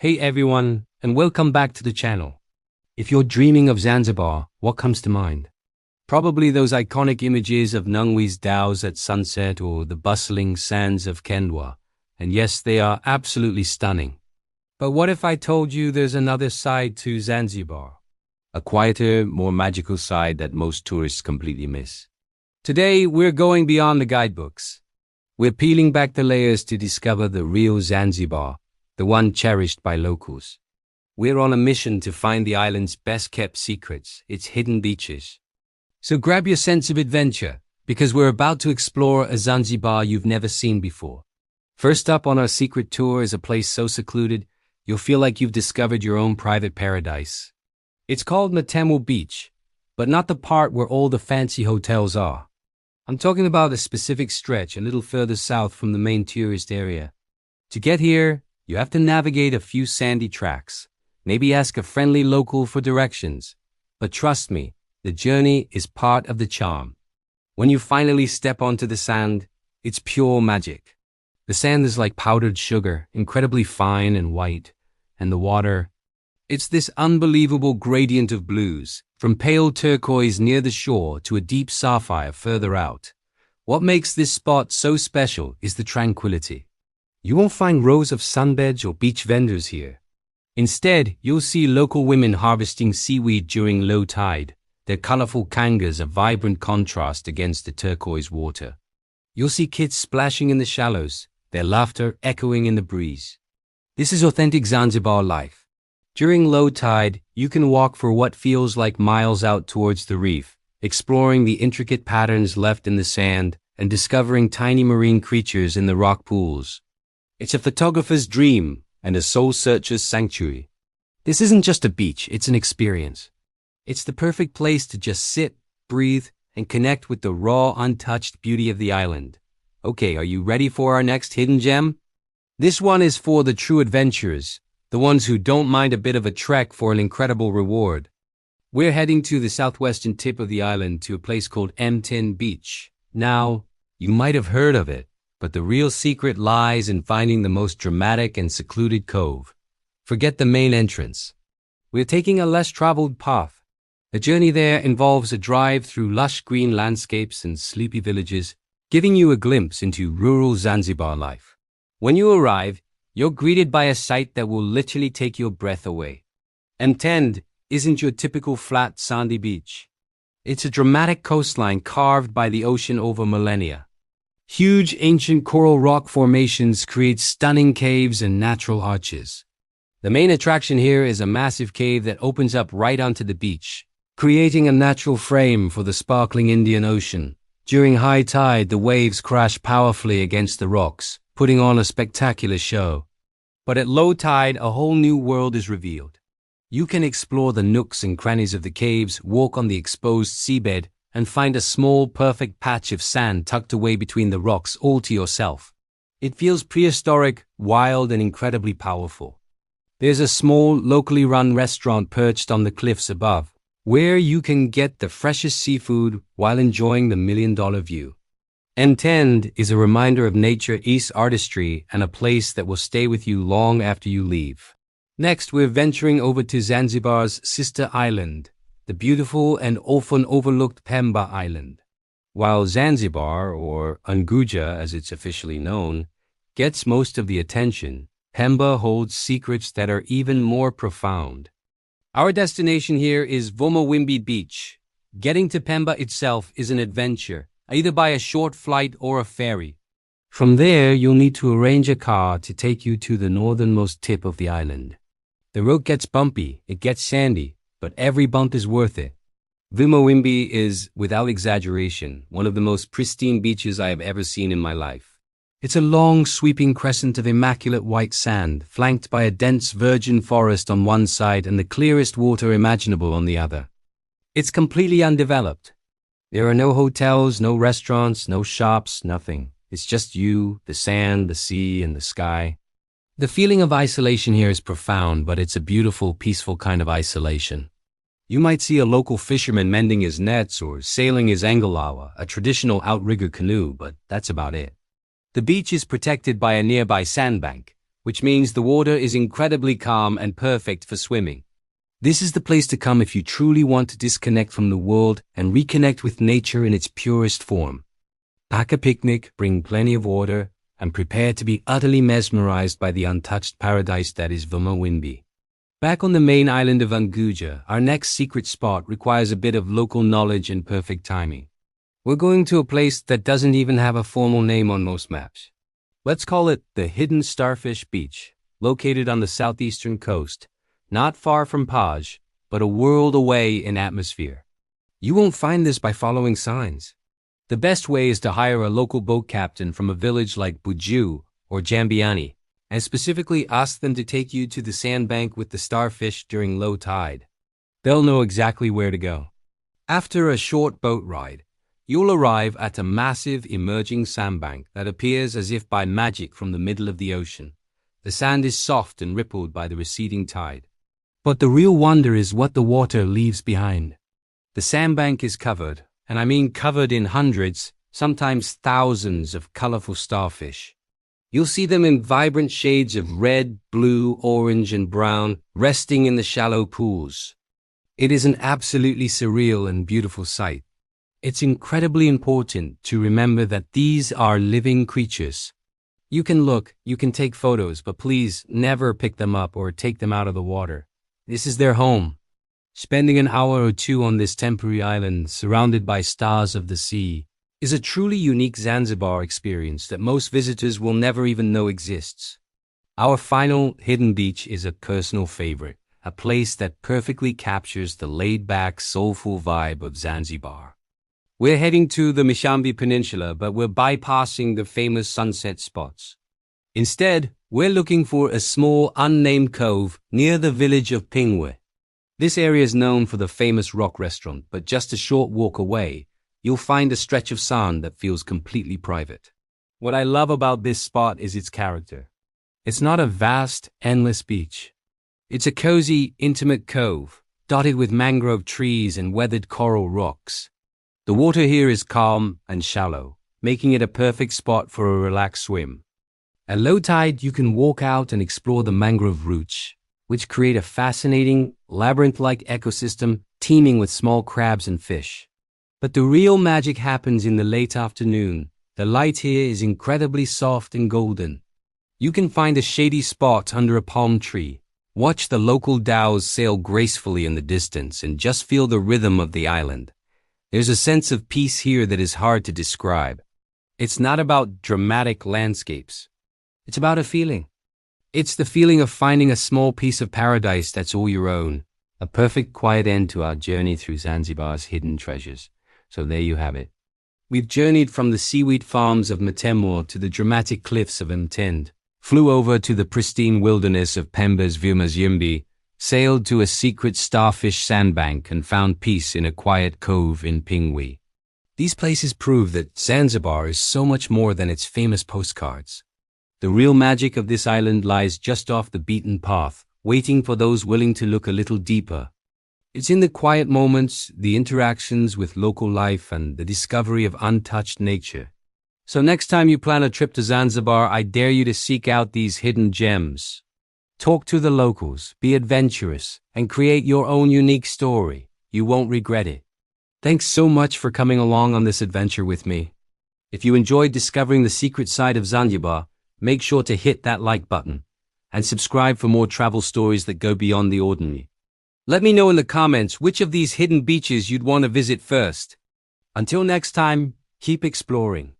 Hey everyone, and welcome back to the channel. If you're dreaming of Zanzibar, what comes to mind? Probably those iconic images of Nungwi's dhows at sunset or the bustling sands of Kendwa. And yes, they are absolutely stunning. But what if I told you there's another side to Zanzibar? A quieter, more magical side that most tourists completely miss. Today, we're going beyond the guidebooks. We're peeling back the layers to discover the real Zanzibar, the one cherished by locals. We're on a mission to find the island's best-kept secrets, its hidden beaches. So grab your sense of adventure, because we're about to explore a Zanzibar you've never seen before. First up on our secret tour is a place so secluded, you'll feel like you've discovered your own private paradise. It's called Matemo Beach, but not the part where all the fancy hotels are. I'm talking about a specific stretch a little further south from the main tourist area. To get here, you have to navigate a few sandy tracks, maybe ask a friendly local for directions. But trust me, the journey is part of the charm. When you finally step onto the sand, it's pure magic. The sand is like powdered sugar, incredibly fine and white, and the water, it's this unbelievable gradient of blues, from pale turquoise near the shore to a deep sapphire further out. What makes this spot so special is the tranquility. You won't find rows of sunbeds or beach vendors here. Instead, you'll see local women harvesting seaweed during low tide, their colorful kangas a vibrant contrast against the turquoise water. You'll see kids splashing in the shallows, their laughter echoing in the breeze. This is authentic Zanzibar life. During low tide, you can walk for what feels like miles out towards the reef, exploring the intricate patterns left in the sand and discovering tiny marine creatures in the rock pools. It's a photographer's dream and a soul searcher's sanctuary. This isn't just a beach, it's an experience. It's the perfect place to just sit, breathe, and connect with the raw, untouched beauty of the island. Okay, are you ready for our next hidden gem? This one is for the true adventurers, the ones who don't mind a bit of a trek for an incredible reward. We're heading to the southwestern tip of the island to a place called M10 Beach. Now, you might have heard of it, but the real secret lies in finding the most dramatic and secluded cove. Forget the main entrance. We're taking a less traveled path. The journey there involves a drive through lush green landscapes and sleepy villages, giving you a glimpse into rural Zanzibar life. When you arrive, you're greeted by a sight that will literally take your breath away. M10 isn't your typical flat, sandy beach. It's a dramatic coastline carved by the ocean over millennia. Huge ancient coral rock formations create stunning caves and natural arches. The main attraction here is a massive cave that opens up right onto the beach, creating a natural frame for the sparkling Indian Ocean. During high tide, the waves crash powerfully against the rocks, putting on a spectacular show. But at low tide, a whole new world is revealed. You can explore the nooks and crannies of the caves, walk on the exposed seabed, and find a small, perfect patch of sand tucked away between the rocks all to yourself. It feels prehistoric, wild, and incredibly powerful. There's a small, locally run restaurant perched on the cliffs above, where you can get the freshest seafood while enjoying the million-dollar view. M10 is a reminder of nature's artistry and a place that will stay with you long after you leave. Next, we're venturing over to Zanzibar's sister island, the beautiful and often overlooked Pemba Island. While Zanzibar, or Unguja as it's officially known, gets most of the attention, Pemba holds secrets that are even more profound. Our destination here is Vumawimbi Beach. Getting to Pemba itself is an adventure, either by a short flight or a ferry. From there, you'll need to arrange a car to take you to the northernmost tip of the island. The road gets bumpy, it gets sandy, but every bump is worth it. Vumawimbi is, without exaggeration, one of the most pristine beaches I have ever seen in my life. It's a long, sweeping crescent of immaculate white sand, flanked by a dense virgin forest on one side and the clearest water imaginable on the other. It's completely undeveloped. There are no hotels, no restaurants, no shops, nothing. It's just you, the sand, the sea, and the sky. The feeling of isolation here is profound, but it's a beautiful, peaceful kind of isolation. You might see a local fisherman mending his nets or sailing his angalawa, a traditional outrigger canoe, but that's about it. The beach is protected by a nearby sandbank, which means the water is incredibly calm and perfect for swimming. This is the place to come if you truly want to disconnect from the world and reconnect with nature in its purest form. Pack a picnic, bring plenty of water, and prepare to be utterly mesmerized by the untouched paradise that is Vumawinbi. Back on the main island of Unguja, our next secret spot requires a bit of local knowledge and perfect timing. We're going to a place that doesn't even have a formal name on most maps. Let's call it the Hidden Starfish Beach, located on the southeastern coast, not far from Paj, but a world away in atmosphere. You won't find this by following signs. The best way is to hire a local boat captain from a village like Buju or Jambiani, and specifically ask them to take you to the sandbank with the starfish during low tide. They'll know exactly where to go. After a short boat ride, you'll arrive at a massive emerging sandbank that appears as if by magic from the middle of the ocean. The sand is soft and rippled by the receding tide. But the real wonder is what the water leaves behind. The sandbank is covered, and I mean covered in hundreds, sometimes thousands of colorful starfish. You'll see them in vibrant shades of red, blue, orange, and brown, resting in the shallow pools. It is an absolutely surreal and beautiful sight. It's incredibly important to remember that these are living creatures. You can look, you can take photos, but please never pick them up or take them out of the water. This is their home. Spending an hour or two on this temporary island, surrounded by stars of the sea, is a truly unique Zanzibar experience that most visitors will never even know exists. Our final hidden beach is a personal favorite, a place that perfectly captures the laid-back, soulful vibe of Zanzibar. We're heading to the Mishambi Peninsula, but we're bypassing the famous sunset spots. Instead, we're looking for a small, unnamed cove near the village of Pingwe. This area is known for the famous rock restaurant, but just a short walk away, you'll find a stretch of sand that feels completely private. What I love about this spot is its character. It's not a vast, endless beach. It's a cozy, intimate cove, dotted with mangrove trees and weathered coral rocks. The water here is calm and shallow, making it a perfect spot for a relaxed swim. At low tide, you can walk out and explore the mangrove roots, which create a fascinating, labyrinth-like ecosystem teeming with small crabs and fish. But the real magic happens in the late afternoon. The light here is incredibly soft and golden. You can find a shady spot under a palm tree, watch the local dhows sail gracefully in the distance, and just feel the rhythm of the island. There's a sense of peace here that is hard to describe. It's not about dramatic landscapes. It's about a feeling. It's the feeling of finding a small piece of paradise that's all your own. A perfect quiet end to our journey through Zanzibar's hidden treasures. So there you have it. We've journeyed from the seaweed farms of Matemor to the dramatic cliffs of Mtend, flew over to the pristine wilderness of Pemba's Vumawinbi, sailed to a secret starfish sandbank, and found peace in a quiet cove in Pingwe. These places prove that Zanzibar is so much more than its famous postcards. The real magic of this island lies just off the beaten path, waiting for those willing to look a little deeper. It's in the quiet moments, the interactions with local life, and the discovery of untouched nature. So next time you plan a trip to Zanzibar, I dare you to seek out these hidden gems. Talk to the locals, be adventurous, and create your own unique story. You won't regret it. Thanks so much for coming along on this adventure with me. If you enjoyed discovering the secret side of Zanzibar, make sure to hit that like button and subscribe for more travel stories that go beyond the ordinary. Let me know in the comments which of these hidden beaches you'd want to visit first. Until next time, keep exploring.